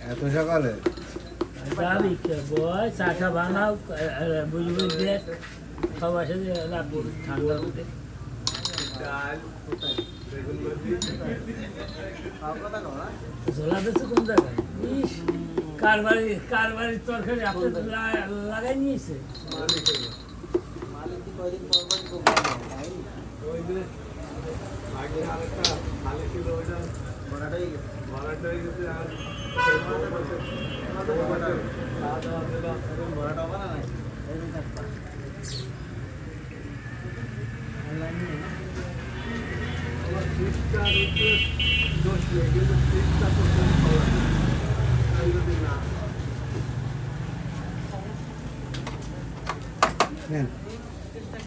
এত সকালে যাবি বয় চাটা বানাও বুঝি বুঝি দিয়ে খাওয়ার সাথে লাভ ঠান্ডা হতে ঝোলা দিচ্ছে কোন জায়গায় কারবারি তরকারি আপনি লাগাই নিয়েছে নেন